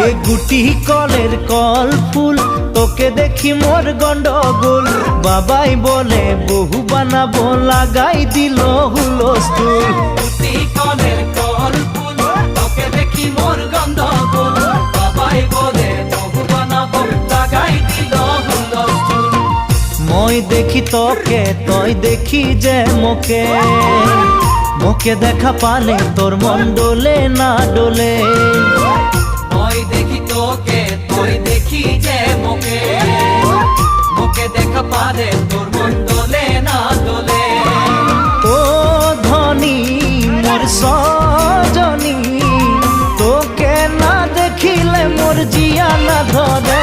এ গুটি কলের কল ফুল তোকে দেখি মোর গন্ডগোল বাবাই বলে বহু বানাবো লাগাই দিল হুলস্থুল গুটি কলের কল ফুল তোকে দেখি মোর গন্ডগোল বাবাই বলে বহু বানাবো লাগাই দিল হুলস্থুল মই দেখি তোকে তই দেখি যে মোকে মোকে দেখা পালে তোর মন ডোলে না ডোলে মই দেখি তোকে তুই দেখি যে মোকে মোকে দেখা পারে তোর মন দোলে না দোলে ও ধনী মোর সজনী তোকে না দেখিলে মোর জিয়া না ধরে